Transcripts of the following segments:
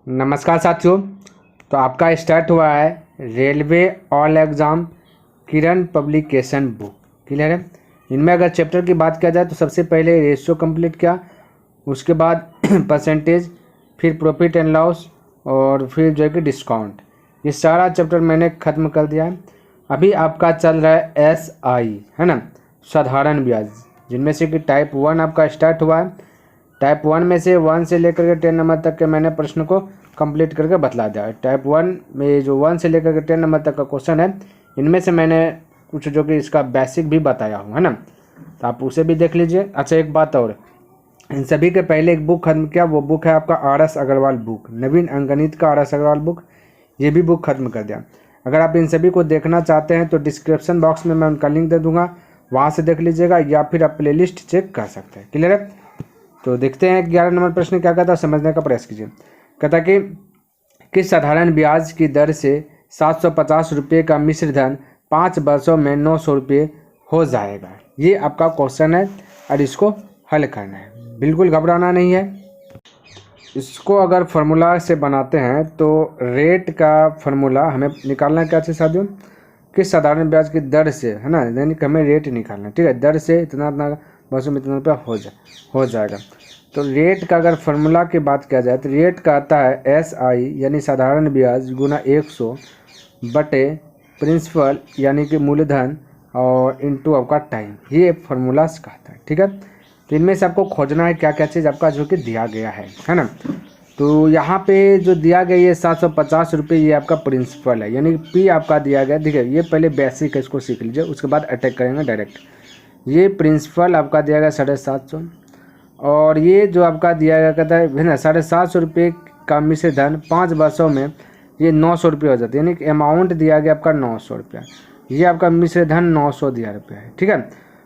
नमस्कार साथियों। तो आपका स्टार्ट हुआ है रेलवे ऑल एग्ज़ाम किरण पब्लिकेशन बुक। क्लियर है। इनमें अगर चैप्टर की बात किया जाए तो सबसे पहले रेशियो कंप्लीट किया, उसके बाद परसेंटेज, फिर प्रॉफिट एंड लॉस और फिर जो है कि डिस्काउंट। ये सारा चैप्टर मैंने ख़त्म कर दिया है। अभी आपका चल रहा है SI, है ना, साधारण ब्याज, जिनमें से कि टाइप 1 आपका स्टार्ट हुआ है। टाइप 1 में से 1 से लेकर के 10 नंबर तक के मैंने प्रश्न को कंप्लीट करके बतला दिया है। टाइप 1 में जो 1 से लेकर के 10 नंबर तक का क्वेश्चन है, इनमें से मैंने कुछ जो कि इसका बेसिक भी बताया हूँ, है ना, तो आप उसे भी देख लीजिए। अच्छा, एक बात और, इन सभी के पहले एक बुक खत्म किया, वो बुक है आपका RS अग्रवाल बुक, नवीन अंकगणित का RS अग्रवाल बुक, ये भी बुक खत्म कर दिया। अगर आप इन सभी को देखना चाहते हैं तो डिस्क्रिप्शन बॉक्स में मैं उनका लिंक दे दूंगा, वहाँ से देख लीजिएगा, या फिर आप प्लेलिस्ट चेक कर सकते हैं। क्लियर है। तो देखते हैं 11 नंबर प्रश्न क्या कहता है, समझने का प्रयास कीजिए। कहता कि किस साधारण ब्याज की दर से 750 रुपये का मिश्र धन 5 वर्षों में 900 रुपये हो जाएगा। ये आपका क्वेश्चन है और इसको हल करना है, बिल्कुल घबराना नहीं है। इसको अगर फार्मूला से बनाते हैं तो रेट का फार्मूला हमें निकालना है क्या चीज़ साथियों, किस साधारण ब्याज की दर से, है ना, यानी कि हमें रेट निकालना है। ठीक है, दर से इतना इतना वर्षों में इतना रुपया हो जाएगा। तो रेट का अगर फार्मूला की बात किया जाए तो रेट का आता है SI यानी साधारण ब्याज गुना 100 बटे प्रिंसिपल यानी कि मूलधन और इनटू आपका टाइम, ये फार्मूला कहता है। ठीक है, तो इनमें से आपको खोजना है क्या क्या चीज़ आपका जो कि दिया गया है ना। तो यहाँ पे जो दिया गया ये 750 रुपये, ये आपका प्रिंसिपल है, यानी P आपका दिया गया। ठीक है, ये पहले बेसिक है, इसको सीख लीजिए, उसके बाद अटैक करेंगे डायरेक्ट। ये प्रिंसिपल आपका दिया गया 750, और ये जो आपका दिया गया कहता है ना 750 रुपये का मिश्र धन 5 वर्षों में ये 900 रुपये हो जाते हैं, यानी कि अमाउंट दिया गया आपका 900 रुपया, ये आपका मिश्र धन 900 दिया रुपया है। ठीक है,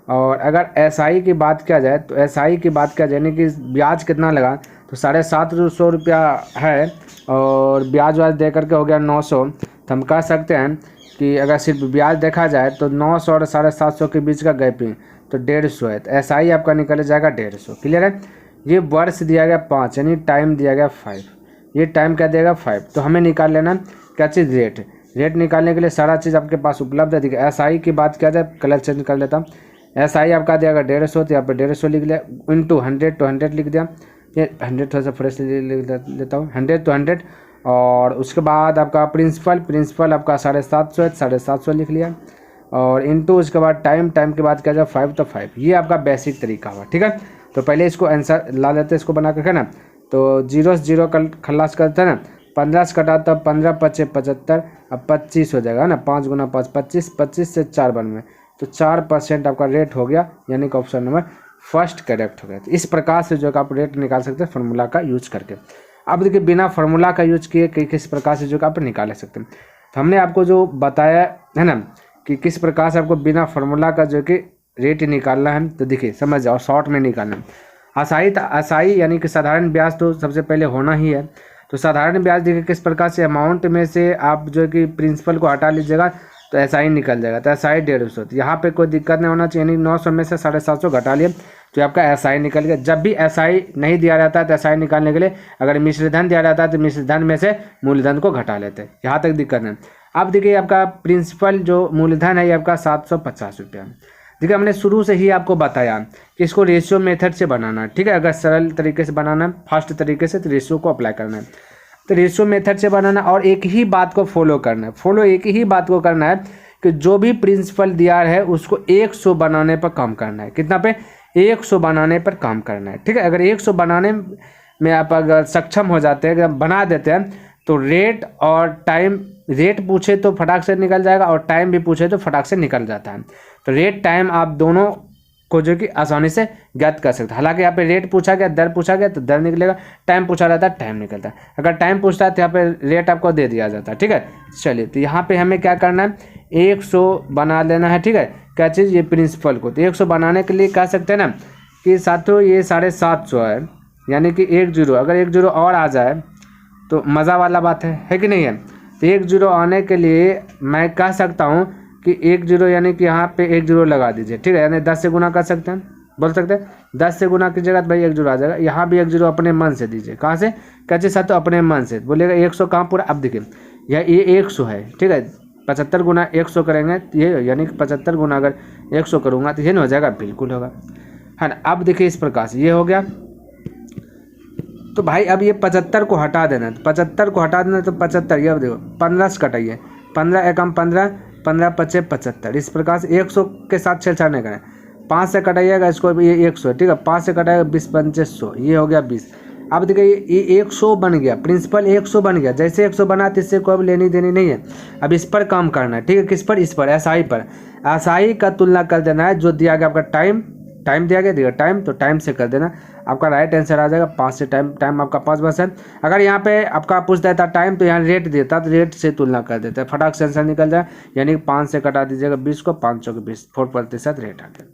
और अगर SI की बात किया जाए तो SI की बात किया जाए यानी कि ब्याज कितना लगा, तो 750 रुपया है और ब्याज वाज दे करके हो गया 900। तो हम कह सकते हैं कि अगर सिर्फ ब्याज देखा जाए तो 900 और 750 के बीच का गैपिंग तो 150 है, तो SI आपका निकल जाएगा 150। क्लियर है। ये वर्ष दिया गया 5, यानी टाइम दिया गया 5, ये टाइम क्या देगा 5। तो हमें निकाल लेना क्या चीज़, रेट। रेट निकालने के लिए सारा चीज़ आपके पास उपलब्ध है। देखिए SI की बात किया जाए, कलर चेंज कर लेता हूँ। SI आपका दिया 150, तो यहाँ पर 150 लिख लिया, इंटू 100 तो 100 लिख दिया। ये 100 थोड़ा सा फ्रेश लिख लेता हूँ, 100 तो 100, और उसके बाद आपका प्रिंसिपल आपका 750 है, 750 लिख लिया, और इनटू उसके बाद टाइम की बात किया जाए 5 तो 5। ये आपका बेसिक तरीका हुआ। ठीक है, तो पहले इसको आंसर ला लेते हैं, इसको बना करके ना। तो 0 से 0 खल्लास करते हैं ना, 15 से कटा तो 15 पचे 75, अब 25 हो जाएगा ना, 5 गुना 5 25, 25 से 4 बनवे, तो 4% आपका रेट हो गया, यानी कि ऑप्शन नंबर फर्स्ट करेक्ट हो गया। तो इस प्रकार से जो आप रेट निकाल सकते हैं फार्मूला का यूज करके। अब देखिए बिना फार्मूला का यूज किए किस प्रकार से जो आप निकाल सकते हैं, तो हमने आपको जो बताया है ना कि किस प्रकार से आपको बिना फार्मूला का जो कि रेट निकालना है। तो देखिए समझ जाओ, शॉर्ट में निकालना है। SI यानी कि साधारण ब्याज तो सबसे पहले होना ही है। तो साधारण ब्याज देखिए किस प्रकार से, अमाउंट में से आप जो कि प्रिंसिपल को हटा लीजिएगा तो SI निकल जाएगा। तो SI 150, तो यहाँ पे कोई दिक्कत नहीं होना चाहिए, यानी 900 में से 750 घटा लिए तो आपका SI निकल गया। जब भी SI नहीं दिया रहता है तो SI निकालने के लिए अगर मिश्र धन दिया रहता है तो मिश्र धन में से मूलधन को घटा लेते हैं, यहाँ तक दिक्कत नहीं। अब देखिए आपका प्रिंसिपल जो मूलधन है ये आपका 750 रुपया। देखिए हमने शुरू से ही आपको बताया कि इसको रेशियो मेथड से बनाना है। ठीक है, अगर सरल तरीके से बनाना है, फास्ट तरीके से, तो रेशियो को अप्लाई करना है। तो रेशियो मेथड से बनाना, और एक ही बात को फॉलो करना है, एक ही बात को करना है कि जो भी प्रिंसिपल दिया है उसको 100 बनाने पर काम करना है। कितना पे, 100 बनाने पर काम करना है। ठीक है, अगर 100 बनाने में आप अगर सक्षम हो जाते हैं, अगर बना देते हैं, तो रेट और टाइम, रेट पूछे तो फटाक से निकल जाएगा और टाइम भी पूछे तो फटाक से निकल जाता है। तो रेट टाइम आप दोनों को जो कि आसानी से ज्ञात कर सकते हैं। हालांकि यहाँ पे रेट पूछा गया, दर पूछा गया तो दर निकलेगा, टाइम पूछा रहता है टाइम निकलता है। अगर टाइम पूछता है तो यहाँ पे रेट आपको दे दिया जाता है। ठीक है, चलिए तो यहाँ पे हमें क्या करना है, 100 बना लेना है। ठीक है, क्या चीज़, ये प्रिंसिपल को। तो 100 बनाने के लिए कह सकते हैं ना कि साथियों ये 750 है, यानी कि 1 0, अगर 1 0 और आ जाए तो मज़ा वाला बात है कि नहीं है। तो 1 0 आने के लिए मैं कह सकता हूँ कि 1 0 यानी कि यहाँ पे 1 0 लगा दीजिए। ठीक है, यानी 10 से गुना कर सकते हैं, बोल सकते हैं। 10 से गुना कीजिएगा तो भाई 1 जीरो आ जाएगा। यहाँ भी 1 जीरो अपने मन से दीजिए। कहाँ से? कैसे साथ? तो अपने मन से बोलिएगा 100 कहाँ पूरा। अब देखिए ये 100 है, ठीक है। 75 गुना 100 करेंगे ये, यानी कि 75 गुना अगर 100 करूँगा तो ये नहीं हो जाएगा, बिल्कुल होगा, है ना। अब देखिए इस प्रकार से ये हो गया। तो भाई अब ये 75 को हटा देना, तो 75 को हटा देना तो 75, ये देखो 15 से कटाइए, 15 एकम 15, 15 पचे 75। इस प्रकार से 100 के साथ छेड़छाड़ नहीं करें। 5 से कटाइएगा इसको, ये 100, ठीक है। 5 से कटाइएगा 20 पंचे 100, ये हो गया 20। अब देखिए ये 100 बन गया, प्रिंसिपल 100 बन गया। जैसे 100 बना तो इससे कोई लेनी देनी नहीं है। अब इस पर काम करना है, ठीक है। किस पर? इस पर, एसआई पर। एसआई का तुलना कर देना है जो दिया गया आपका टाइम दिया गया टाइम, तो टाइम से कर देना, आपका राइट आंसर आ जाएगा। 5 से टाइम आपका 5 बस है। अगर यहाँ पे आपका पूछ देता टाइम तो यहाँ रेट देता, तो रेट से तुलना कर देता है, फटाक से आंसर निकल जाए। यानी 5 से कटा दीजिएगा 20 को, 500 के 20, 4% रेट आ गया।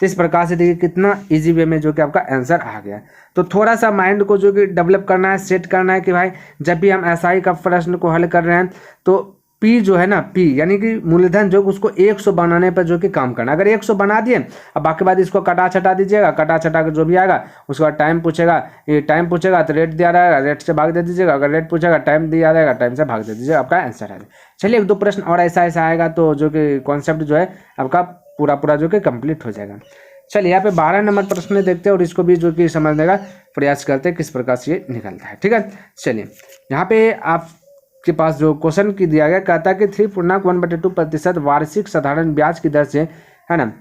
तो इस प्रकार से देखिए कितना इजी वे में जो कि आपका आंसर आ गया। तो थोड़ा सा माइंड को जो कि डेवलप करना है, सेट करना है कि भाई जब भी हम एसआई का प्रश्न को हल कर रहे हैं तो पी जो है ना, पी यानी कि मूलधन जो उसको 100 बनाने पर जो कि काम करना। अगर 100 बना दिए, अब बाकी बाद इसको कटा छटा दीजिएगा, कटा छटा कर जो भी आएगा उसके बाद टाइम पूछेगा, ये टाइम पूछेगा तो रेट दिया रहेगा, रेट से भाग दे दीजिएगा। अगर रेट पूछेगा टाइम दिया रहेगा, टाइम से भाग दे दीजिएगा, आपका आंसर आ जाएगा। चलिए 1-2 प्रश्न और ऐसा आएगा तो जो कि कॉन्सेप्ट जो है आपका पूरा जो कि कंप्लीट हो जाएगा। चलिए यहाँ पे 12 नंबर प्रश्न देखते हैं और इसको भी जो कि समझने का प्रयास करते हैं किस प्रकार से ये निकलता है, ठीक है। चलिए यहाँ पे आपके पास जो क्वेश्चन की दिया गया, कहता है कि 3.1/2% वार्षिक साधारण ब्याज की दर से, है ना।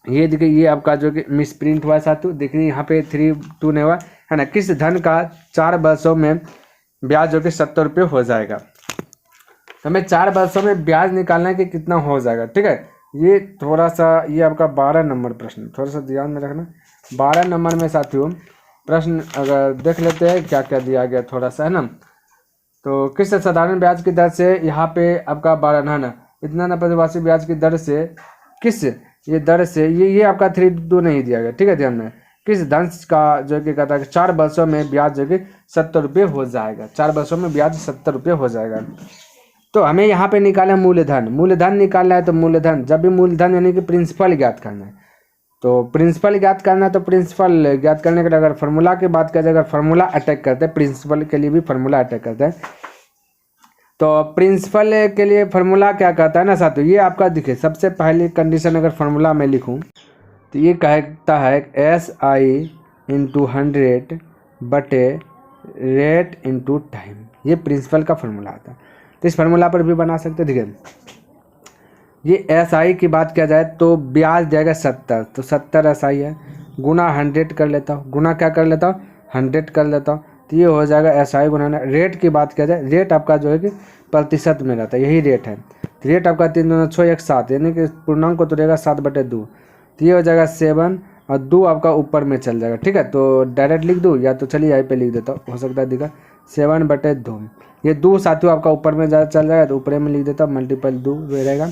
ये देखिए ये आपका जो कि मिस प्रिंट हुआ है साथियों, देखिए यहाँ पे 3-2 नहीं हुआ, है ना। किस धन का 4 वर्षों में ब्याज जो कि 70 रुपये हो जाएगा। तो हमें 4 वर्षों में ब्याज निकालना है कि कितना हो जाएगा, ठीक है। ये थोड़ा सा ये आपका 12 नंबर प्रश्न, थोड़ा सा ध्यान में रखना। 12 नंबर में साथियों प्रश्न अगर देख लेते हैं क्या क्या दिया गया थोड़ा सा, है ना। तो किस साधारण ब्याज की दर से यहाँ पे आपका 12 है ना, इतना ना प्रतिवार्षिक ब्याज की दर से किस ये दर से ये आपका 3-2 नहीं दिया गया, ठीक है। ध्यान में किस धन का जो कि कहता है 4 वर्षों में ब्याज जो कि 70 रुपये हो जाएगा, 4 वर्षों में ब्याज 70 रुपये हो जाएगा। तो हमें यहाँ पे निकालना है मूलधन निकालना है। तो मूलधन, जब भी मूलधन यानी कि प्रिंसिपल ज्ञात करना है, तो प्रिंसिपल ज्ञात करना है। तो प्रिंसिपल ज्ञात करने के लिए अगर फार्मूला की बात करें, अगर फार्मूला अटैक करते हैं, प्रिंसिपल के लिए भी फार्मूला अटैक करते हैं। तो प्रिंसिपल के लिए फार्मूला क्या कहता है ना साथियों, ये आपका दिखे सबसे पहली कंडीशन अगर फार्मूला में लिखूँ तो ये कहता है SI × 100 बटे रेट × टाइम, ये प्रिंसिपल का फार्मूला आता है। तो इस फार्मूला पर भी बना सकते हैं। देखिए ये SI की बात किया जाए तो ब्याज जाएगा 70, तो 70 SI है, गुना 100 कर लेता हूँ, गुना क्या कर लेता हूँ 100 कर लेता हूँ, तो ये हो जाएगा SI गुना। रेट की बात किया जाए, रेट आपका जो है कि प्रतिशत में रहता है, यही रेट है। तो रेट आपका 3 दूना 6 1 7, यानी कि पूर्णांक को तो रहेगा 7/2, तो ये हो जाएगा 7 और 2 आपका ऊपर में चल जाएगा, ठीक है। तो डायरेक्ट लिख दूँ या तो चलिए यहीं पे लिख देता हूँ, हो सकता है दिखा 7/2। ये 2 साथियों आपका ऊपर में चल जाएगा, तो ऊपर में लिख देता हूँ, मल्टीपल 2 रहेगा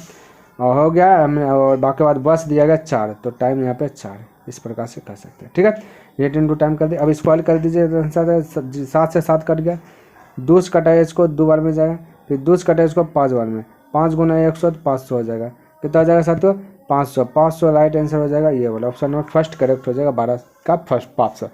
और हो गया। और बाकी बाद बस दिया गया 4, तो टाइम यहाँ पे 4, इस प्रकार से कर सकते हैं, ठीक है। रेट × टाइम कर दिए। अब इसको हल कर दीजिए, 7 से 7 कट गया, 2 से कटाए इसको 2 बार में जाएगा, फिर 2 से कटाए इसको 5 बार में, 5 गुना 100 तो 500 हो जाएगा। कितना हो जाएगा साथियों 500 राइट आंसर हो जाएगा, ये वाला ऑप्शन नंबर फर्स्ट करेक्ट हो जाएगा, 12 का फर्स्ट 500।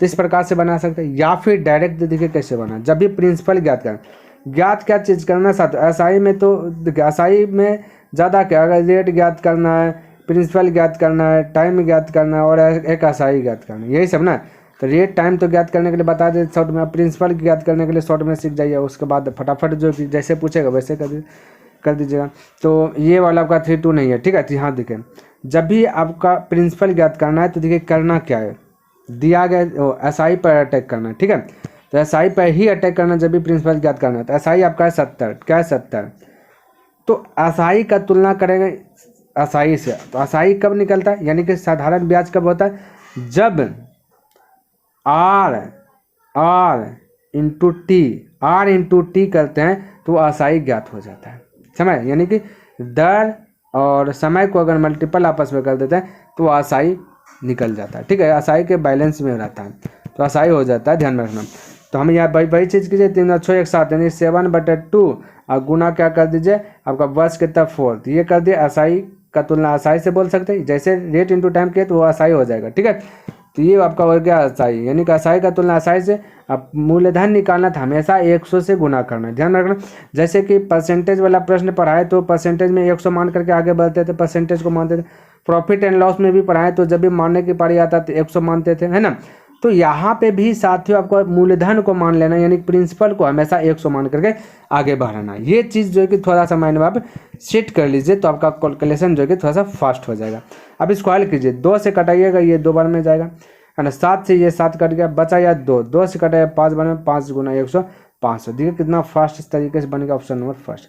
तो इस प्रकार से बना सकते हैं। या फिर डायरेक्ट देखिए कैसे बना, जब भी प्रिंसिपल ज्ञात करना, ज्ञात क्या चीज़ करना साथियों, एसआई में तो एसआई में ज़्यादा क्या, अगर रेट ज्ञात करना है, प्रिंसिपल ज्ञात करना है, टाइम ज्ञात करना है और एक एसआई ज्ञात करना है, यही सब ना। तो रेट टाइम तो ज्ञात करने के लिए बता दें शॉर्ट में, प्रिंसिपल ज्ञात करने के लिए शॉर्ट में सीख जाइए, उसके बाद फटाफट जो जैसे पूछेगा वैसे कर दीजिएगा। तो ये वाला आपका 3-2 नहीं है, ठीक है। यहाँ देखिए जब भी आपका प्रिंसिपल ज्ञात करना है तो देखिए करना क्या है, दिया गया एसआई पर अटैक करना, ठीक है। तो एसआई पर ही अटैक करना जब भी प्रिंसिपल ज्ञात करना है। तो एसआई आपका है 70, क्या है 70, तो एसआई का तुलना करेंगे एसआई से। तो एसआई कब निकलता है, यानी कि साधारण ब्याज कब होता है, जब आर इंटू टी करते हैं तो एसआई ज्ञात हो जाता है, समय यानी कि दर और समय को अगर मल्टीपल आपस में कर देते हैं तो एसआई निकल जाता है, ठीक है। एसआई के बैलेंस में रहता है तो एसआई हो जाता है, ध्यान में रखना। तो हम यहाँ वही चीज़ कीजिए, 3 6 1 7 यानी 7/2 और गुना क्या कर दीजिए आपका वर्ष कितना 4, तो ये कर दिया एसआई का तुलना आसाई से बोल सकते हैं, जैसे रेट इंटू टाइम किया तो वो आसाई हो जाएगा, ठीक है। तो ये आपका हो गया आसाई, यानी कि आसाई का तुलना आसाई से। अब मूलधन निकालना था, हमेशा 100 से गुना करना, ध्यान रखना। जैसे कि परसेंटेज वाला प्रश्न पढ़ाए तो परसेंटेज में 100 मान करके आगे बढ़ते थे, परसेंटेज को मानते थे। प्रॉफिट एंड लॉस में भी पढ़ाए तो जब भी मानने की पारी आता तो 100 मानते थे, है ना। तो यहाँ पे भी साथियों आपको मूलधन को मान लेना, यानी प्रिंसिपल को हमेशा 100 मान करके आगे बढ़ाना। ये चीज़ जो है कि थोड़ा सा माइंड में आप सेट कर लीजिए, तो आपका कैलकुलेशन जो है कि थोड़ा सा फास्ट हो जाएगा। अब इसको हल कीजिए, 2 से कटाइएगा, ये 2 बार में जाएगा, है ना। 7 से ये 7 कट गया, बचा या 2, 2 से कटाया 5 बार में, 5 गुना 100 500। देखिए कितना फास्ट इस तरीके से बनेगा ऑप्शन नंबर फर्स्ट।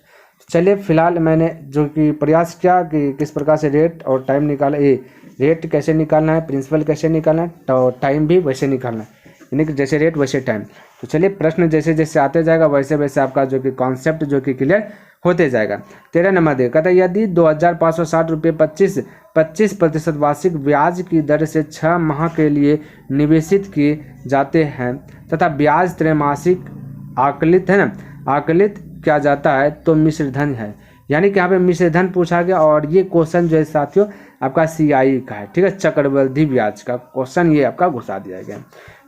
चलिए फिलहाल मैंने जो कि प्रयास किया कि किस प्रकार से रेट और टाइम निकाला, ये रेट कैसे निकालना है, प्रिंसिपल कैसे निकालना है, तो टाइम भी वैसे निकालना है, यानी कि जैसे रेट वैसे टाइम। तो चलिए प्रश्न जैसे जैसे आते जाएगा वैसे वैसे आपका जो कि कॉन्सेप्ट जो कि क्लियर होते जाएगा। 13 नंबर दे कहता है यदि 2560 रुपये 25% वार्षिक ब्याज की दर से 6 माह के लिए निवेशित किए जाते हैं तथा ब्याज त्रैमासिक आकलित है ना, आकलित किया जाता है तो मिश्रधन है। यानी कि यहाँ पे मिश्रधन पूछा गया, और ये क्वेश्चन जो है साथियों आपका CI का है, ठीक है, चक्रवृद्धि ब्याज का क्वेश्चन ये आपका घुसा दिया गया।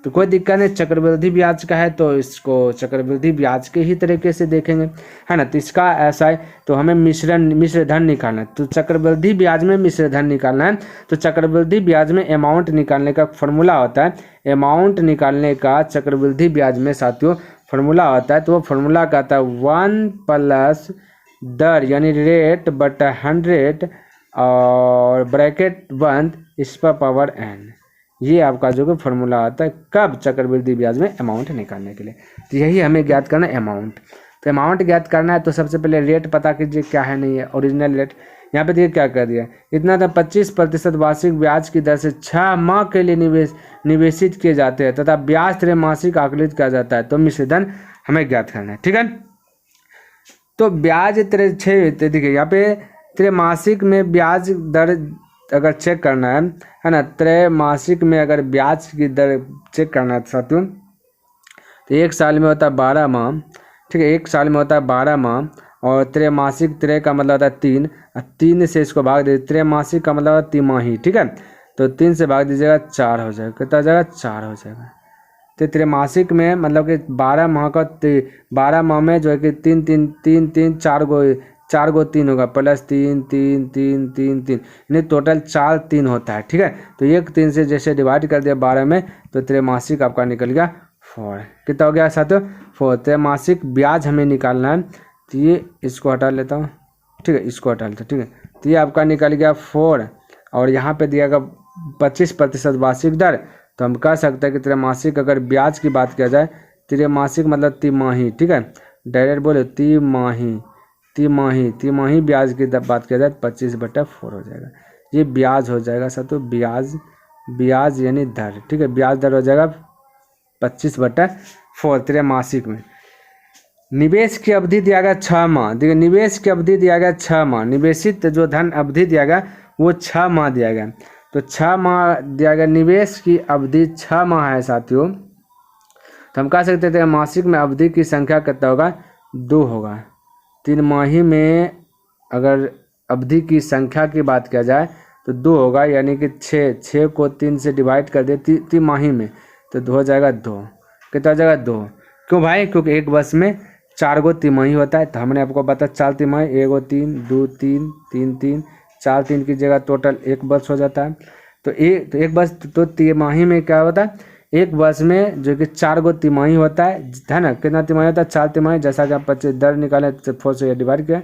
तो कोई दिक्कत नहीं, चक्रवृद्धि ब्याज का है तो इसको चक्रवृद्धि ब्याज के ही तरीके से देखेंगे, है ना। तो इसका ऐसा है, तो हमें मिश्रधन निकालना है, तो चक्रवृद्धि ब्याज में मिश्रधन निकालना है। तो चक्रवृद्धि ब्याज में अमाउंट निकालने का फॉर्मूला होता है, अमाउंट निकालने का चक्रवृद्धि ब्याज में साथियों फॉर्मूला होता है, तो वो फॉर्मूला कहता है 1 प्लस दर यानी रेट बटा 100 और ब्रैकेट बंद इस पर पावर n। ये आपका जो कि फॉर्मूला आता है कब, चक्रवृद्धि ब्याज में अमाउंट निकालने के लिए। तो यही हमें ज्ञात करना है अमाउंट। तो अमाउंट ज्ञात करना है तो सबसे पहले रेट पता कीजिए क्या है, नहीं है ओरिजिनल रेट। यहाँ पे देखिए क्या कर दिया, इतना था 25% वार्षिक ब्याज की दर से 6 माह के लिए निवेशित किए जाते हैं तथा ब्याज त्रैमासिक आकलित किया जाता है तो मिश्रधन हमें ज्ञात करना है, ठीक है। तो ब्याज देखिए यहाँ पे त्रैमासिक में ब्याज दर अगर चेक करना है ना, त्रैमासिक में अगर ब्याज की दर चेक करना है साथियों तो 1 साल में होता है 12 माह, ठीक है, 1 साल में होता है 12 माह, और त्रैमासिक त्रय का मतलब होता है 3, 3 से इसको भाग दीजिए, त्रैमासिक का मतलब तिमाही, ठीक है। तो 3 से भाग दीजिएगा 4 हो जाएगा, कितना हो जाएगा 4 हो जाएगा। तो त्रैमासिक में मतलब कि 12 माह का 12 माह में जो है कि 3 3 3 3 4 गो 3 होगा, प्लस 3 3 3 3 3 यानी टोटल 4 3 होता है, ठीक है। तो 1 3 से जैसे डिवाइड कर दिया 12 में तो त्रैमासिक आपका निकल गया 4। कितना हो गया साथियों 4। त्रैमासिक ब्याज हमें निकालना है, तो ये इसको हटा लेता हूँ, ठीक है, इसको हटा लेता हूँ, ठीक है। तो ये आपका निकल गया 4, और यहाँ पे दिया गया 25% वार्षिक दर, तो हम कह सकते हैं कि त्रैमासिक अगर ब्याज की बात किया जाए, त्रैमासिक मतलब तिमाही, ठीक है, डायरेक्ट बोले तिमाही ब्याज की बात किया जाए 25/4 हो जाएगा। ये ब्याज हो जाएगा सर, तो ब्याज यानी दर, ठीक है, ब्याज दर हो जाएगा 25/4 त्रैमासिक में। निवेश की अवधि दिया गया 6 माह, देखिए निवेश की अवधि दिया गया 6 माह, निवेशित जो धन अवधि दिया गया वो 6 माह दिया गया, तो 6 माह दिया गया, निवेश की अवधि 6 माह है साथियों। तो हम कह सकते थे मासिक में अवधि की संख्या कितना होगा 2 होगा। 3 माही में अगर अवधि की संख्या की बात किया जाए तो 2 होगा, यानी कि 6 को 3 से डिवाइड कर दे 3 माही में तो हो जाएगा 2। कितना हो जाएगा 2, क्यों भाई, क्योंकि एक वर्ष में 4 गो तिमाही होता है, तो हमने आपको बताया 4 तिमाही, 1 गो 3 2 3 3 3 4 3 की जगह टोटल 1 वर्ष हो जाता है। तो एक वर्ष तो तिमाही में क्या होता है, एक वर्ष में जो कि 4 गो तिमाही होता है ना, कितना तिमाही होता है 4 तिमाही, जैसा कि आप 25 दर निकाले 4 से डिवाइड किया,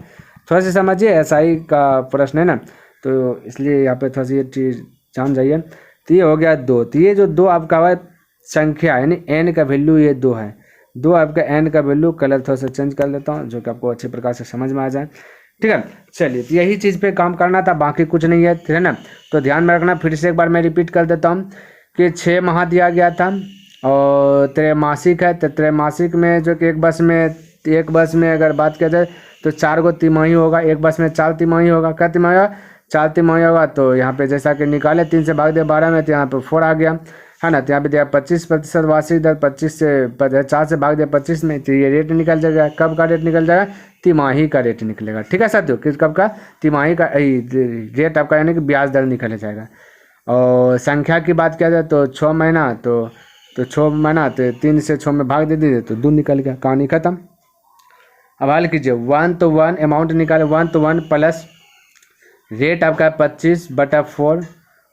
थोड़ा सा समझिए SI का प्रश्न है ना, तो इसलिए यहाँ पे थोड़ा सा ये चीज़ जान जाइए। तो ये हो गया 2, तो ये जो 2 आपका है संख्या यानी n का वैल्यू ये 2 है, 2 आपका n का वैल्यू, कलर थोड़ा सा चेंज कर लेता हूँ जो कि आपको अच्छे प्रकार से समझ में आ जाए, ठीक है। चलिए तो यही चीज़ पे काम करना था, बाकी कुछ नहीं है, ठीक है ना। तो ध्यान में रखना, फिर से एक बार मैं रिपीट कर देता हूँ कि 6 माह दिया गया था और त्रैमासिक है, तो त्रैमासिक में जो कि एक वर्ष में अगर बात किया जाए तो 4 गो तिमाही होगा, एक वर्ष में 4 तिमाही होगा, क्या तिमाही होगा 4 तिमाही होगा। तो यहाँ पे जैसा कि निकाले 3 से भाग दिया 12 में, तो यहाँ पे 4 आ गया, है ना। तो यहाँ पे दिया 25% वार्षिक दर, 25 से 4 से भाग दिया 25 में, तो ये रेट निकल जाएगा। कब का रेट निकल जाएगा? तिमाही का रेट निकलेगा। ठीक है साथियों, किस कब का? तिमाही का रेट आपका यानी कि ब्याज दर निकल जाएगा। और संख्या की बात किया जाए तो 6 महीना, तो 6 महीना तो 3 से 6 में भाग दे दीजिए तो 2 निकल गया, कहानी खत्म। अब हल कीजिए 1 तो 1 अमाउंट निकाले 1 तो 1 प्लस रेट आपका है 25/4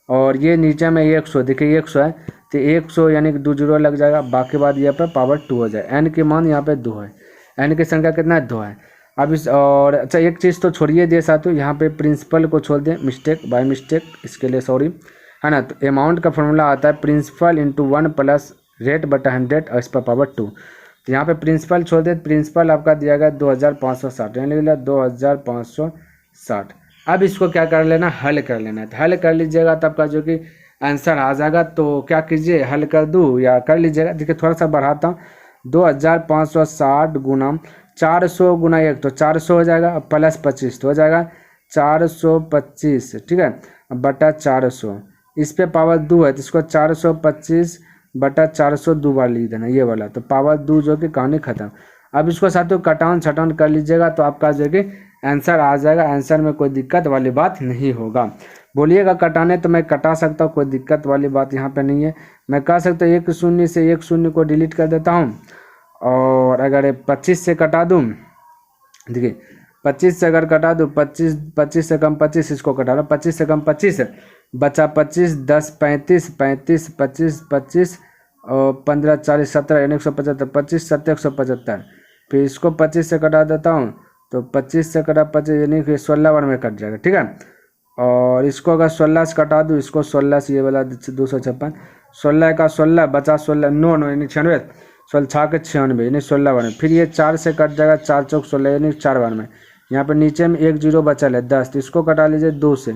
और ये नीचे में 100, देखिए 100 है तो 100 यानी कि 2 जीरो लग जाएगा, बाकी बाद यहाँ पे पावर 2 हो जाए। एन की मान यहाँ पे 2 है, एन की संख्या कितना है? 2 है। अब इस और अच्छा एक चीज़ तो छोड़िए दिए साथियों, यहाँ पे प्रिंसिपल को छोड़ दें, मिस्टेक बाय मिस्टेक, इसके लिए सॉरी, है ना। तो अमाउंट का फॉर्मूला आता है प्रिंसिपल इंटू 1 प्लस रेट बटा 100 और इस पर पावर 2। तो यहाँ पे प्रिंसिपल छोड़ दे, प्रिंसिपल आपका दिया गया 2560, यानी लिख लिया 2560। अब इसको क्या कर लेना? हल कर लेना है। तो हल कर लीजिएगा तो आपका जो कि आंसर आ जाएगा। तो क्या कीजिए, हल कर दूँ या कर लीजिएगा? देखिए थोड़ा सा बढ़ाता हूँ, 2560 गुना 400 गुना 1 तो 400 हो जाएगा, प्लस 25 तो हो जाएगा 425, ठीक है, बटा 400, इस पे पावर 2 है तो इसको 425 बटा 400 2 बार लिख देना ये वाला, तो पावर 2 जो कि कहानी खत्म। अब इसको साथियों कटान छटान कर लीजिएगा तो आपका जो कि आंसर आ जाएगा। आंसर में कोई दिक्कत वाली बात नहीं होगा। बोलिएगा कटाने तो मैं कटा सकता हूँ, कोई दिक्कत वाली बात यहाँ पे नहीं है। मैं कह सकता हूँ 1 शून्य से 1 शून्य को डिलीट कर देता हूँ और अगर 25 से कटा दूँ, देखिए 25 से अगर कटा दूँ, 25 से कम 25 इसको कटा लो, 25 से कम 25 बचा 25, 10 35, 35 25 25 और 15 40 17 यानी 175, 25 7 175। फिर इसको 25 से कटा देता हूँ तो 25 से कटा 25 यानी कि 16 बार में कट जाएगा, ठीक है। और इसको अगर 16 से कटा दूँ, इसको 16 से ये वाला 256, 16 का 16 बचा 16 9 9 यानी 96, 16 6 के 96 यानी 16 बार में। फिर ये 4 से कट जाएगा, 4 चौक 16 यानी 4 बार में। यहाँ पे नीचे में 1 जीरो बचा है 10, तो इसको कटा लीजिए 2 से,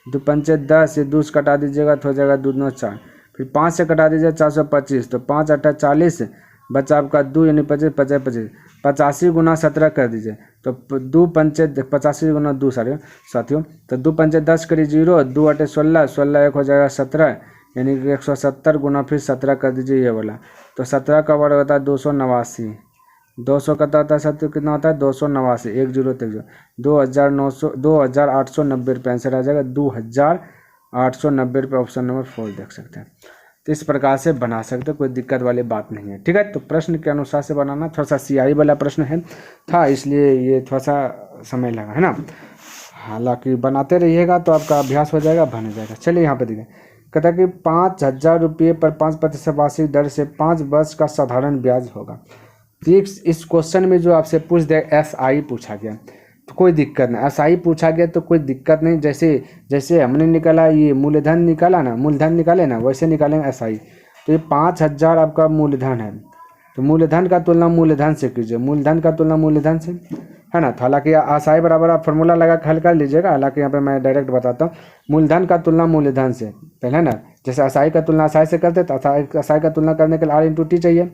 2 पंचे 10, ये 2 से कटा दीजिएगा तो हो जाएगा 2 9 4। फिर 5 से कटा दीजिए 425, तो 5 8 40 बचा आपका 2 यानी 25 50 25, 85 गुना 17 कर दीजिए तो 2 पंचे 85 गुना 2 साथियों, तो 2 पंचे 10 करी 0, 2 8 16, 16 1 हो जाएगा 17 यानी कि 170 गुना फिर 17 कर दीजिए ये वाला, तो 17 का वर्ग होता है 289। 200 का होता है साथियों कितना होता है? 289, 1 जीरो 2890 रुपये आंसर आ जाएगा, 2890 रुपये, ऑप्शन नंबर 4 देख सकते हैं। तो इस प्रकार से बना सकते हो, कोई दिक्कत वाली बात नहीं है, ठीक है। तो प्रश्न के अनुसार से बनाना, थोड़ा सा सीआई वाला प्रश्न है था इसलिए ये थोड़ा सा समय लगा, है ना। हालांकि बनाते रहिएगा तो आपका अभ्यास हो जाएगा, बन जाएगा। चलिए यहाँ पे देखिए, कहता है कि 5000 रुपये पर 5% वार्षिक दर से 5 वर्ष का साधारण ब्याज होगा। इस क्वेश्चन में जो आपसे पूछ दे एसआई पूछा गया तो कोई दिक्कत नहीं, एसआई पूछा गया तो कोई दिक्कत नहीं। जैसे हमने निकाला ये मूलधन निकाला ना, मूलधन निकाले ना, वैसे निकालेंगे एसआई। तो ये 5000 आपका मूलधन है, तो मूलधन का तुलना मूलधन से कीजिए, मूलधन का तुलना मूलधन से, है ना। तो हालांकि एसआई बराबर आप फॉर्मूला लगा के हल कर लीजिएगा, हालांकि यहाँ पे मैं डायरेक्ट बताता हूँ, मूलधन का तुलना मूलधन से पहले ना, जैसे एसआई का तुलना एसआई से करते तो एसआई का तुलना करने के लिए R × T चाहिए,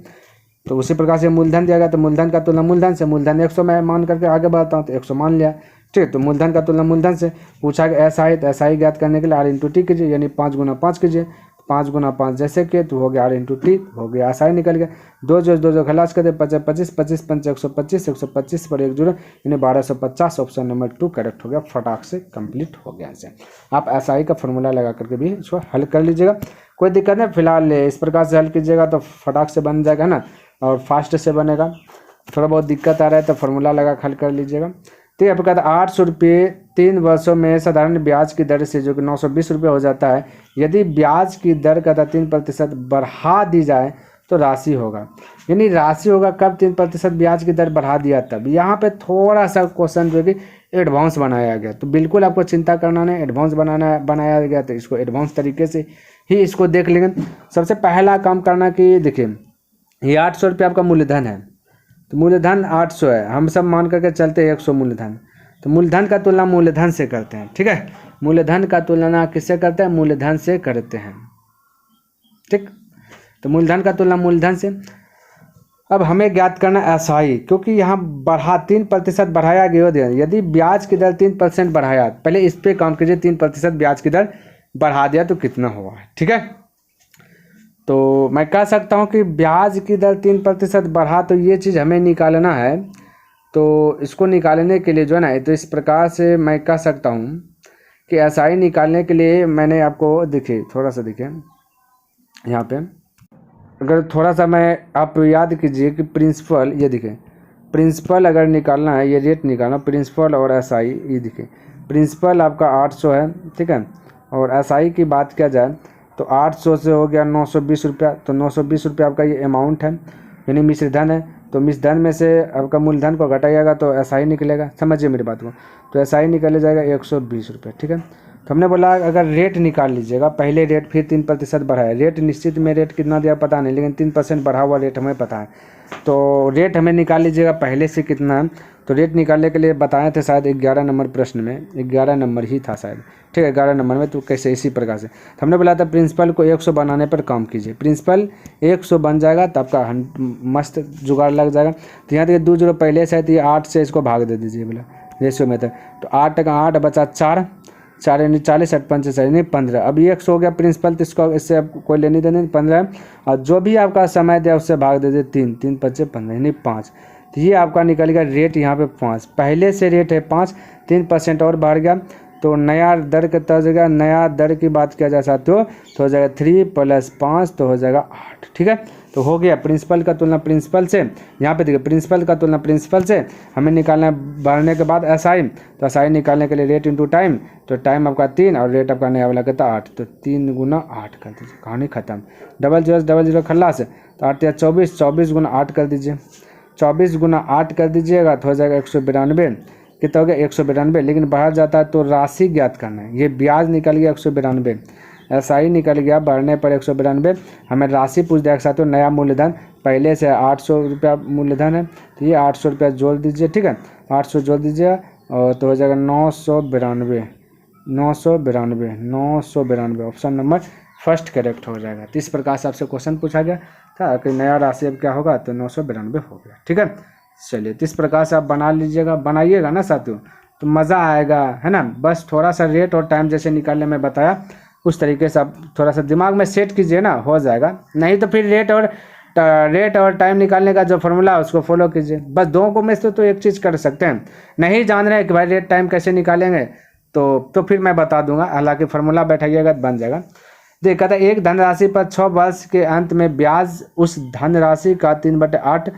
तो उसी प्रकार से मूलधन दिया गया तो मूलधन का तुलना मूलधन से, मूलधन 100 मैं मान करके आगे बढ़ता हूँ तो 100 मान लिया, ठीक है। तो मूलधन का तुलना मूलधन से पूछा गया एसआई, तो एसआई ज्ञात करने के लिए R × T कीजिए, यानी 5 गुना 5 कीजिए, 5 गुना 5 जैसे कि तो हो गया R × T, हो गया एसआई निकल गया। 2 जो खलास कर दे 25 25 25 5 125, 125 पर 1 जीरो यानी 1250, ऑप्शन नंबर 2 करेक्ट हो गया, फटाक से कंप्लीट हो गया आंसर। आप एसआई का फॉर्मूला लगा करके भी इसको हल कर लीजिएगा, कोई दिक्कत नहीं। फिलहाल इस प्रकार से हल कीजिएगा तो फटाक से बन जाएगा ना, और फास्ट से बनेगा। थोड़ा बहुत दिक्कत आ रहा है तो फार्मूला लगा हल कर लीजिएगा। ठीक है, आपको कहता है 800 रुपये 3 वर्षों में साधारण ब्याज की दर से जो कि 920 रुपये हो जाता है, यदि ब्याज की दर कहता 3% बढ़ा दी जाए तो राशि होगा। यानी राशि होगा कब 3% ब्याज की दर बढ़ा दिया तब। यहाँ पे थोड़ा सा क्वेश्चन जो कि एडवांस बनाया गया, तो बिल्कुल आपको चिंता करना नहीं, एडवांस बनाया गया तो इसको एडवांस तरीके से ही इसको देख लेंगे। सबसे पहला काम करना कि देखिए ये 800 रुपये आपका मूलधन है, तो मूलधन 800 है, हम सब मान करके चलते हैं 100 मूलधन, तो मूलधन का तुलना मूलधन से करते हैं, ठीक है। मूलधन का तुलना किससे करते हैं? मूलधन से करते हैं, ठीक। तो मूलधन का तुलना मूलधन से। अब हमें ज्ञात करना एसआई, क्योंकि यहाँ 3% बढ़ाया गया, यदि ब्याज की दर 3% बढ़ाया, पहले इस पे काम कीजिए, 3% ब्याज की दर बढ़ा दिया तो कितना हुआ, ठीक है। तो मैं कह सकता हूँ कि ब्याज की दर 3% बढ़ा, तो ये चीज़ हमें निकालना है। तो इसको निकालने के लिए जो है ना, तो इस प्रकार से मैं कह सकता हूँ कि एसआई निकालने के लिए मैंने आपको देखिए थोड़ा सा देखिए यहाँ पे, अगर थोड़ा सा मैं आप याद कीजिए कि प्रिंसिपल, ये देखिए प्रिंसिपल अगर निकालना है, ये रेट निकालना प्रिंसिपल और एसआई, ये देखिए प्रिंसिपल आपका 800 है, ठीक है, और एसआई की बात किया जाए तो 800 से हो गया 920 रुपया। तो 920 रुपया आपका ये अमाउंट है, यानी मिश्रधन है। तो मिश्रधन में से आपका मूलधन को घटाइएगा तो एसआई निकलेगा, समझिए मेरी बात को। तो एसआई निकल जाएगा 120 रुपये, ठीक है। तो हमने बोला अगर रेट निकाल लीजिएगा, पहले रेट फिर 3% बढ़ा है, रेट निश्चित में रेट कितना दिया पता नहीं, लेकिन 3% बढ़ा हुआ रेट हमें पता है। तो रेट हमें निकाल लीजिएगा पहले से कितना है। तो रेट निकालने के लिए बताए थे शायद 11 नंबर प्रश्न में, 11 नंबर ही था शायद, ठीक है 11 नंबर में। तो कैसे, इसी प्रकार से तो हमने बोला था प्रिंसिपल को 100 बनाने पर काम कीजिए। प्रिंसिपल 100 बन जाएगा तो आपका मस्त जुगाड़ लग जाएगा। तो यहाँ देखिए 2 जीरो पहले से है, तो ये 8 से इसको भाग दे दीजिए बोला रेशियो में। तो 8 का 8 बचा 4, 4 यानी 40, 8 5 यानी 15। अब ये 100 हो गया प्रिंसिपल, तो इसको इससे अब कोई लेनी देनी 15, और जो भी आपका समय दिया उससे भाग दे दे 3, 3 5 15 यानी 5। तो ये आपका निकलेगा रेट यहाँ पे 5, पहले से रेट है 5, 3% और बढ़ गया। तो नया दर के तहत जगह नया दर की बात किया जा साथियों तो हो जाएगा 3 + 5 तो हो जाएगा 8, ठीक है। तो हो गया प्रिंसिपल का तुलना प्रिंसिपल से, यहाँ पे देखिए प्रिंसिपल का तुलना प्रिंसिपल से हमें निकालना है। बढ़ने के बाद एसआई, तो एसआई निकालने के लिए रेट इंटू टाइम, तो टाइम आपका 3 और रेट आपका नया वाला कहता 8, तो 3 × 8 कर दीजिए, कहानी खत्म। डबल जीरो खल्लास, तो 8 या 24, 24 × 8 कर दीजिए, 24 × 8 कर दीजिएगा तो हो जाएगा 192। कितना हो गया 192, लेकिन बाहर जाता है तो राशि ज्ञात करना है। ये ब्याज निकल गया 192, एसआई निकल गया बढ़ने पर 192। हमें राशि पूछ दिया साथियों, नया मूलधन पहले से 800 रुपया मूलधन है, तो ये 800 रुपया जोड़ दीजिए, ठीक है 800 जोड़ दीजिए और तो हो जाएगा 992, 992, 992। ऑप्शन नंबर फर्स्ट करेक्ट हो जाएगा। तो इस प्रकार से आपसे क्वेश्चन पूछा गया था कि नया राशि अब क्या होगा, तो 992 हो गया, ठीक है। चलिए तो इस प्रकार से आप बना लीजिएगा, बनाइएगा ना साथियों तो मज़ा आएगा, है ना। बस थोड़ा सा रेट और टाइम जैसे निकालने में बताया उस तरीके से आप थोड़ा सा दिमाग में सेट कीजिए ना, हो जाएगा। नहीं तो फिर रेट और टाइम निकालने का जो फॉर्मूला है उसको फॉलो कीजिए। बस दो को में से तो एक चीज़ कर सकते हैं, नहीं जान रहे हैं कि भाई रेट टाइम कैसे निकालेंगे तो फिर मैं बता दूंगा, हालांकि फार्मूला बैठाइएगा तो बन जाएगा। देखा था एक धनराशि पर 6 वर्ष के अंत में ब्याज उस धनराशि का 3/8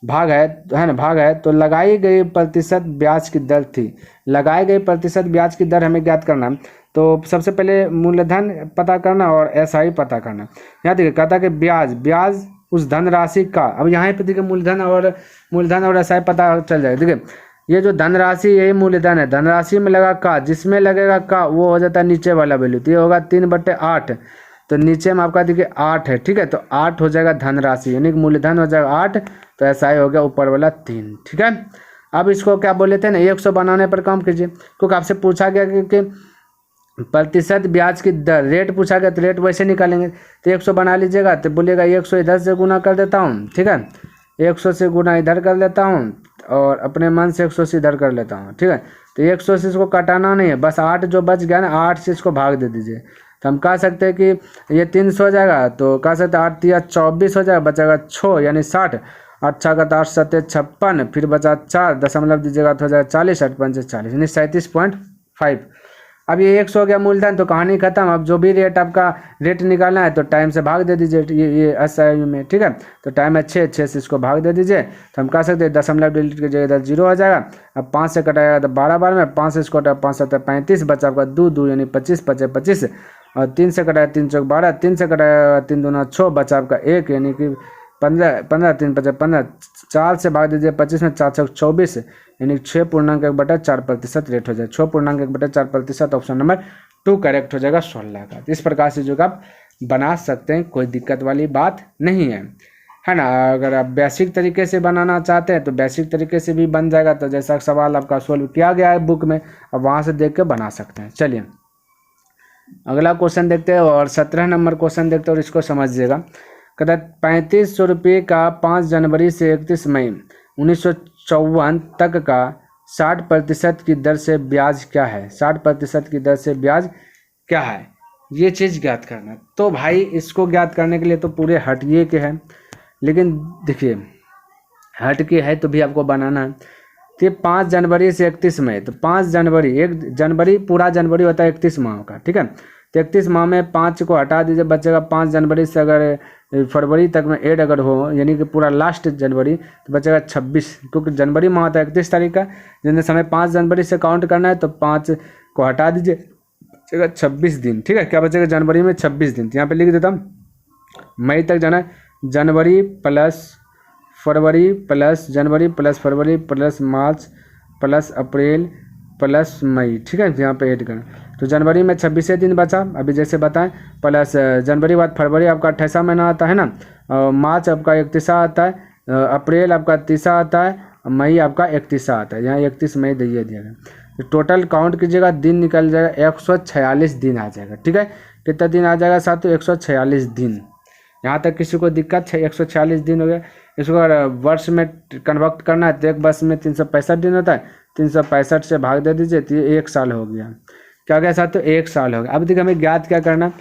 भाग है ना, भाग है। तो लगाई गई प्रतिशत ब्याज की दर थी, लगाई गई प्रतिशत ब्याज की दर हमें ज्ञात करना। तो सबसे पहले मूलधन पता करना और एसआई पता करना। यहाँ देखिए कहता कि ब्याज उस धनराशि का, अब यहाँ पे देखिए मूलधन और एसआई पता चल जाएगा। देखिए ये जो धनराशि यही मूलधन है, धनराशि में लगा का, जिसमें लगेगा का वो हो जाता है नीचे वाला वैल्यू, तो ये होगा 3/8। तो नीचे में आपका देखिए 8 है, ठीक है, तो 8 हो जाएगा धनराशि, यानी कि मूलधन हो जाएगा 8, तो ऐसा ही हो गया ऊपर वाला 3, ठीक है। अब इसको क्या बोले थे ना 100 बनाने पर काम कीजिए, क्योंकि आपसे पूछा गया कि प्रतिशत ब्याज की दर, रेट पूछा गया तो रेट वैसे निकालेंगे। तो 100 बना लीजिएगा, तो बोलिएगा 100 इधर से गुना कर देता हूँ, ठीक है, 100 से गुना इधर कर लेता हूँ और अपने मन से 100 से इधर कर लेता हूँ, ठीक है। तो 100 से इसको काटाना नहीं है, बस 8 जो बच गया ना 8 से इसको भाग दे दीजिए। तो हम कह सकते हैं कि ये 300 हो जाएगा, तो कह सकते हैं 8 या 24 हो जाएगा, बचेगा 6 यानी 60, 8 का 8 7 56, फिर बचा 4 दशमलव दीजिएगा तो हो जाएगा 40, 8 5 40 यानी 37.5। अब ये 100 हो गया मूलधन, तो कहानी खत्म। अब जो भी रेट आपका रेट निकालना है तो टाइम से भाग दे दीजिए, ये एसआई में, ठीक है। तो टाइम है 6 से इसको भाग दे दीजिए। तो हम कह सकते हैं दशमलव डिलीट की जगह 0 हो जाएगा। अब 5 से कटाएगा तो 12 बार में, 5 से इसको कटा 5 7 35, बचा आपका 2 यानी 25 25 25, और 3 से कटाया 3 चौक 12, 3 से कटाया 3 दूना 6, बचा आपका 1 यानी कि 15 15 3 5 15, 4 से भाग दीजिए 25 में, 4 चौक 24 यानी 6.1/4% रेट हो जाए, 6.1/4%। ऑप्शन नंबर 2 करेक्ट हो जाएगा 16 का। इस प्रकार से जो आप बना सकते हैं, कोई दिक्कत वाली बात नहीं है ना। अगर आप बेसिक तरीके से बनाना चाहते हैं तो बेसिक तरीके से भी बन जाएगा। तो जैसा सवाल आपका सोल्व किया गया है बुक में, अब वहाँ से देख के बना सकते हैं। चलिए अगला क्वेश्चन देखते हैं और 17 नंबर क्वेश्चन देखते हैं और इसको समझिएगा। कहता है 3500 रुपये का 5 जनवरी से 31 मई 1954 तक का 60% की दर से ब्याज क्या है, 60% की दर से ब्याज क्या है। ये चीज़ ज्ञात करना है। तो भाई इसको ज्ञात करने के लिए तो पूरे हटिए के है, लेकिन देखिए हट के है तो भी आपको बनाना है। तो ये 5 जनवरी से 31 मई, तो 5 जनवरी, 1 जनवरी पूरा जनवरी होता है 31 माह का, ठीक है। तो 31 माह में 5 को हटा दीजिए, बचेगा 5 जनवरी से अगर फरवरी तक में ऐड अगर हो, यानी कि पूरा लास्ट जनवरी, तो बचेगा 26, क्योंकि जनवरी माह होता है 31 तारीख का, जितने समय 5 जनवरी से काउंट करना है, तो 5 को हटा दीजिए, बचेगा 26 दिन, ठीक है। क्या बचेगा जनवरी में 26 दिन, तो यहाँ पे लिख देता हूँ मई तक जाना है, जनवरी प्लस फरवरी प्लस जनवरी प्लस फरवरी प्लस मार्च प्लस अप्रैल प्लस मई, ठीक है। यहाँ पे ऐड करें तो जनवरी में 26 दिन बचा, अभी जैसे बताएं, प्लस जनवरी बाद फरवरी आपका 28वां महीना आता है ना, मार्च आपका 31वां आता है, अप्रैल आपका 30वां आता है, मई आपका 31वां आता है। यहाँ 31 मई दिया गया, तो टोटल काउंट कीजिएगा, दिन निकल जाएगा 146 दिन आ जाएगा, ठीक है। कितना दिन आ जाएगा साथियों? 146 दिन। यहाँ तक किसी को दिक्कत है? 146 दिन हो गया। इसको अगर वर्ष में कन्वर्ट करना है तो एक वर्ष में 365 दिन होता है, 365 से भाग दे दीजिए तो ये 1 साल हो गया। क्या हो गया साथियों? 1 साल हो गया। अब देखिए हमें ज्ञात क्या करना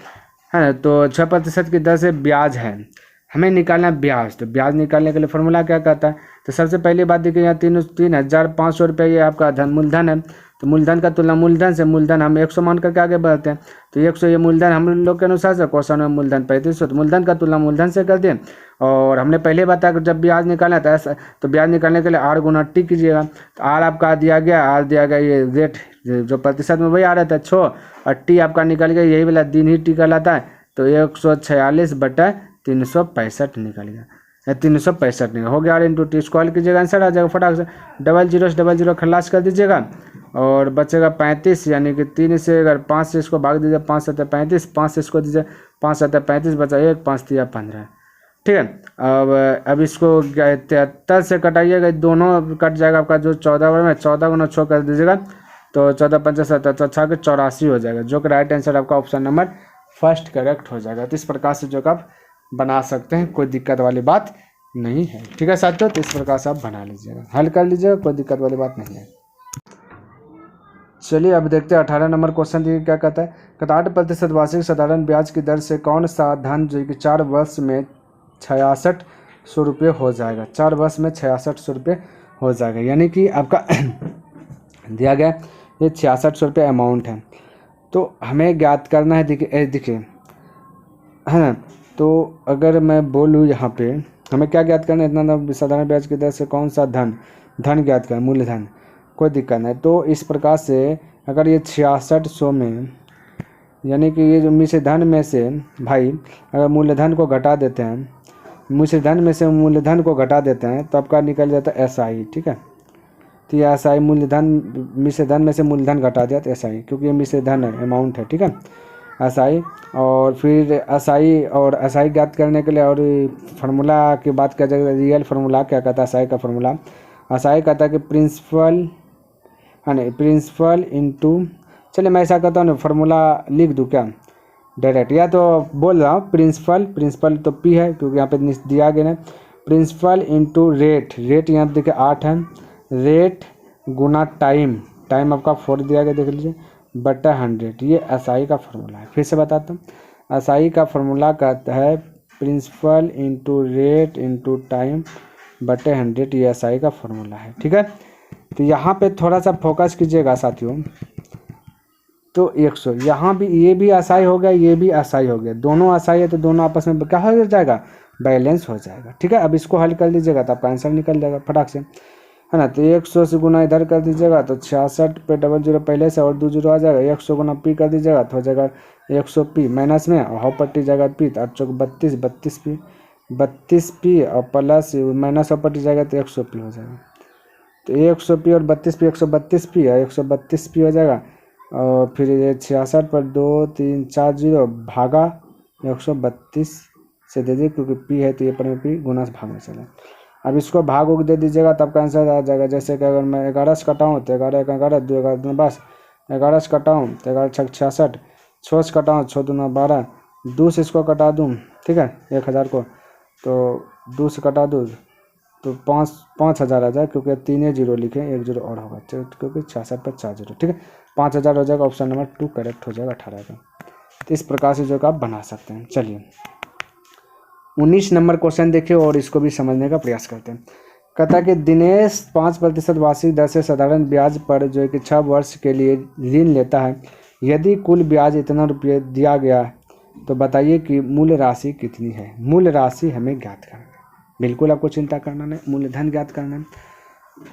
है ना, तो 6% की दर से ब्याज है, हमें निकालना है ब्याज। तो ब्याज निकालने के लिए फॉर्मूला क्या कहता है? तो सबसे पहली बात देखिए, यहाँ 3,500 रुपये ये आपका धन मूलधन है, तो मूलधन का तुलना मूलधन से, मूलधन हम 100 मान करके आगे बढ़ते हैं, तो 100 ये मूलधन हम लोग के अनुसार से, क्वेश्चन में मूलधन 3500, तो मूलधन का तुलना मूलधन से कर दिए। और हमने पहले बताया कि जब ब्याज निकालना था ऐसा, तो ब्याज निकालने के लिए आर गुना टी कीजिएगा, तो आर आपका दिया गया, आर दिया गया ये रेट जो प्रतिशत में वही आ रहा था 6, और टी आपका निकल गया, यही वाला दिन ही टी कहलाता है, तो 146/365 निकल गया, 365 नहीं हो गया। आर इंटू टी स्क्वायर कीजिएगा, आंसर आ जाएगा फटाक से, 00 खलास कर दीजिएगा, और बचेगा 35, यानी कि 3 से अगर 5 से इसको भाग दीजिए, 5 7 35, 5 से इसको दीजिए, 5 7 35 बचा 1, 5 3 15, ठीक है। अब इसको 73 से कटाइएगा, दोनों कट जाएगा आपका, जो 14 में 14 गुना 6 कर दीजिएगा, तो 14 5 7 84 हो जाएगा, जो कि राइट आंसर आपका ऑप्शन नंबर फर्स्ट करेक्ट हो जाएगा। तो इस प्रकार से जो आप बना सकते हैं, कोई दिक्कत वाली बात नहीं है, ठीक है साथियों। तो इस प्रकार से आप बना लीजिएगा, हल कर लीजिएगा, कोई दिक्कत वाली बात नहीं है। चलिए अब देखते हैं 18 नंबर क्वेश्चन देखिए क्या कहता है। कहता 8% वार्षिक साधारण ब्याज की दर से कौन सा धन जो कि 4 वर्ष में 6600 रुपये हो जाएगा, 4 वर्ष में 6600 रुपये हो जाएगा, यानी कि आपका दिया गया ये 6600 रुपये अमाउंट है। तो हमें ज्ञात करना है, देखिए है ना। तो अगर मैं बोलूँ यहाँ पे हमें क्या ज्ञात करना है, इतना साधारण ब्याज की दर से कौन सा धन ज्ञात करना, मूलधन, कोई दिक्कत नहीं। तो इस प्रकार से अगर ये 6600 में, यानी कि ये जो मिश्रधन में से भाई अगर मूलधन को घटा देते हैं, मिश्रधन में से मूलधन को घटा देते हैं, तो आपका निकल जाता है SI, ठीक है। तो ये SI मूलधन, मिश्रधन में से मूलधन घटा दिया तो SI, क्योंकि ये मिश्रधन है, अमाउंट है, ठीक है, SI। और फिर SI ज्ञात करने के लिए और फार्मूला की बात किया जाए, रियल फार्मूला क्या कहता है SI का फार्मूला? SI कहता है कि प्रिंसिपल इंटू, चलिए मैं ऐसा करता हूँ ना, फार्मूला लिख दूँ क्या डायरेक्ट, या तो बोल रहा हूँ प्रिंसिपल तो P है, क्योंकि यहाँ पे दिया गया है, प्रिंसिपल इंटू रेट यहाँ पे देखिए 8 है, रेट गुना टाइम आपका 4 दिया गया, देख लीजिए, बटा 100, ये SI का फार्मूला है। फिर से बताता हूँ, SI का फार्मूला कहता है principal into rate into time बटे 100, ये SI का फार्मूला है, ठीक है। तो यहाँ पे थोड़ा सा फोकस कीजिएगा साथियों, तो 100 यहाँ भी, ये भी SI हो गया, ये भी SI हो गया, दोनों SI है, तो दोनों आपस में क्या हो जाएगा, बैलेंस हो जाएगा, ठीक है। अब इसको हल कर लीजिएगा तो आपका आंसर निकल जाएगा फटाक से, है ना। तो 100 से गुना इधर कर दीजिएगा, तो 66 पे 00 पहले से और 2 0 आ जाएगा, 100 गुना P कर दीजिएगा तो हो जाएगा 100 P माइनस में, और पट्टी जाएगा P, तो 8 चौक 32 P और प्लस माइनस और पट्टी जाएगा तो 100 P हो जाएगा। तो 100 P और 32 P 132 P है, 132 P हो जाएगा। और फिर ये 66 पर 2 3 4 0 भागा 132 से दे दीजिए, क्योंकि P है तो ये पर P गुना से भाग में चले। अब इसको भाग उग दे दीजिएगा तो आपका आंसर आ जाएगा। जैसे कि अगर मैं 11 से कटाऊँ तो 11 1 11, 2 11 2 12, 11 से कटाऊँ तो 11 6 66, 6 से कटाऊँ 6 2 9 12, 2 से इसको कटा दूँ, ठीक है, 1000 को, तो 2 से कटा दूँ तो 5000 आ जाए, क्योंकि 3 0 लिखे, 1 0 और होगा, क्योंकि 66 पर 4 0, ठीक है, 5000 हो जाएगा। ऑप्शन नंबर 2 करेक्ट हो जाएगा 18 का। तो इस प्रकार से जो आप बना सकते हैं। चलिए 19 नंबर क्वेश्चन देखिए और इसको भी समझने का प्रयास करते हैं। कहता है कि दिनेश 5% वार्षिक दर से साधारण ब्याज पर जो है कि 6 वर्ष के लिए ऋण लेता है। यदि कुल ब्याज इतना रुपये दिया गया है तो बताइए कि मूल राशि कितनी है। मूल राशि हमें ज्ञात करना है, बिल्कुल आपको चिंता करना नहीं, मूलधन ज्ञात करना है।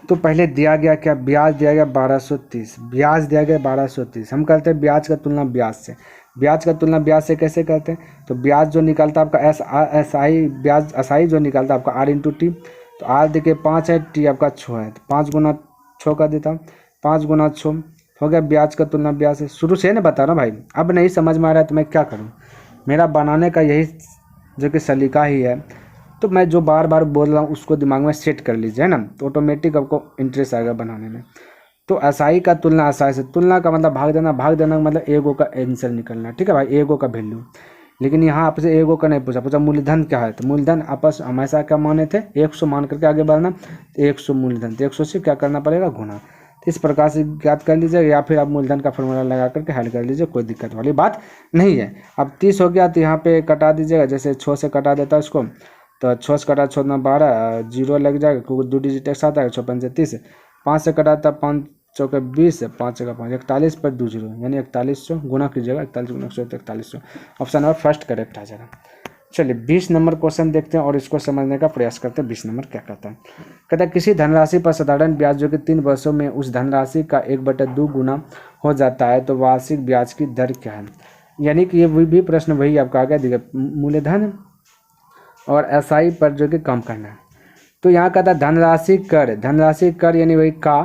तो पहले दिया गया क्या, ब्याज दिया गया 1230, ब्याज दिया गया 1230। हम करते हैं ब्याज का तुलना ब्याज से। ब्याज का तुलना ब्याज से कैसे करते हैं, तो ब्याज जो निकलता है आपका एस आई ब्याज असाई जो निकलता है आपका R × T। तो R देखिए 5 है, T आपका 6 है, तो 5 × 6 कर देता हूँ, 5 × 6 हो गया ब्याज का तुलना ब्याज से। शुरू से ना बता रहा हूँ भाई, अब नहीं समझ में आ रहा है तो मैं क्या करूँ, मेरा बनाने का यही जो कि सलीका ही है। तो मैं जो बार बार बोल रहा हूँ उसको दिमाग में सेट कर लीजिए, है ना, तो ऑटोमेटिक आपको इंटरेस्ट आएगा बनाने में। तो असाई का तुलना असाई से, तुलना का मतलब भाग देना, भाग देना का मतलब एगो का आंसर निकलना, ठीक है भाई, एगो का वैल्यू। लेकिन यहाँ आपसे एगो का नहीं पूछा, पूछा मूलधन क्या है। तो मूलधन आपस हमेशा क्या माने थे, 100 मान करके आगे बढ़ना, तो 100 मूलधन, तो 100 से क्या करना पड़ेगा, गुना। तो इस प्रकार से ज्ञात कर लीजिए, या फिर आप मूलधन का फॉर्मूला लगा करके हल कर लीजिए, कोई दिक्कत वाली बात नहीं है। अब 30 हो गया तो यहाँ पे कटा दीजिएगा, जैसे 6 से कटा देता है इसको, तो 6 से कटा 6 12, जीरो लग जाएगा क्योंकि 2 डिजिट एक साथ आएगा, 6 5 30, 5 से कटाता 5 चौके 20, 5 का 5 41 पर 2 जीरो यानी 4100 गुना कीजिएगा, 41 × 100 तो 4100। ऑप्शन नंबर फर्स्ट करेक्ट आ जाएगा। चलिए 20 नंबर क्वेश्चन देखते हैं और इसको समझने का प्रयास करते हैं। 20 नंबर क्या कहता है, कहता है किसी धनराशि पर साधारण ब्याज जो कि 3 वर्षों में उस धनराशि का 1/2 गुना हो जाता है तो वार्षिक ब्याज की दर क्या है। यानी कि ये भी प्रश्न वही आपका आ गया, देखिए मूलधन और एसआई पर जो कि कम करना है। तो यहाँ कहता है धनराशि कर, धनराशि कर यानी वही का,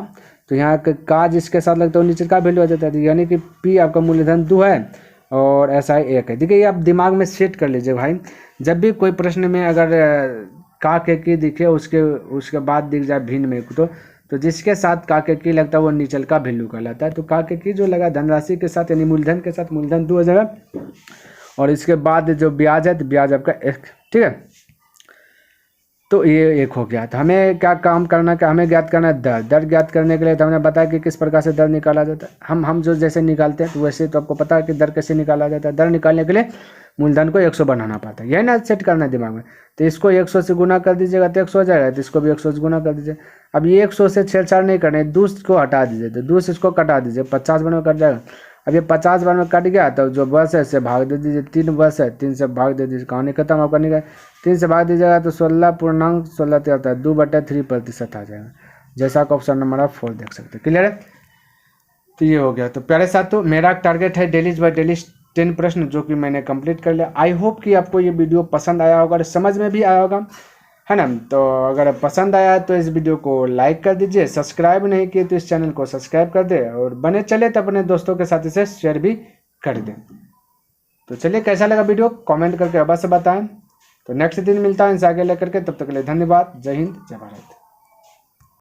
तो यहाँ का जिसके साथ लगता है वो नीचे का वैल्यू आ जाता है, यानी कि पी आपका मूलधन 2 है और एसआई 1 है। देखिए ये आप दिमाग में सेट कर लीजिए भाई, जब भी कोई प्रश्न में अगर का के की दिखे उसके बाद दिख जाए भिन्न में तो जिसके साथ का के की लगता है वो नीचल का वैल्यू कहलाता है। तो का के की जो लगा धनराशि के साथ यानी मूलधन के साथ, मूलधन 2 हो जाएगा और इसके बाद जो ब्याज है तो ब्याज आपका 1, ठीक है। तो ये 1 हो गया। तो हमें क्या काम करना, क्या हमें ज्ञात करना है दर। दर ज्ञात करने के लिए तो हमने बताया कि किस प्रकार से दर निकाला जाता है। हम जो जैसे निकालते हैं तो वैसे तो आपको पता है कि दर कैसे निकाला जाता है। दर निकालने के लिए मूलधन को 100 बनाना पड़ता है, यही ना सेट करना है दिमाग में। तो इसको 100 से गुना कर दीजिएगा तो 100 हो जाएगा, तो इसको भी 100 से गुना कर दीजिए। अब ये 100 से छेड़छाड़ नहीं करना है, 2 को हटा दीजिए, तो 2 से इसको कटा दीजिए, 50 बार में कट जाएगा। अब ये 50 बार में कट गया तो जो बस है इससे भाग दे दीजिए, 3 बस है 3 से भाग दे दीजिए, कहानी खत्म आपका निकल। 3 से भाग दीजिएगा तो 16.16 क्या होता है, 2/3% आ जाएगा, जैसा आप ऑप्शन नंबर 4 देख सकते हैं। क्लियर है, तो ये हो गया। तो प्यारे साथियों मेरा टारगेट है डेली बाय डेली 10 प्रश्न जो कि मैंने कंप्लीट कर लिया। आई होप कि आपको ये वीडियो पसंद आया होगा और समझ में भी आया होगा, है ना। तो अगर पसंद आया तो इस वीडियो को लाइक कर दीजिए, सब्सक्राइब नहीं किए तो इस चैनल को सब्सक्राइब कर दे और बने चले तो अपने दोस्तों के साथ इसे शेयर भी कर दें। तो चलिए कैसा लगा वीडियो कमेंट करके अवश्य बताएं। तो नेक्स्ट दिन मिलता है इनसे आगे लेकर के, तब तक के लिए धन्यवाद। जय हिंद, जय भारत।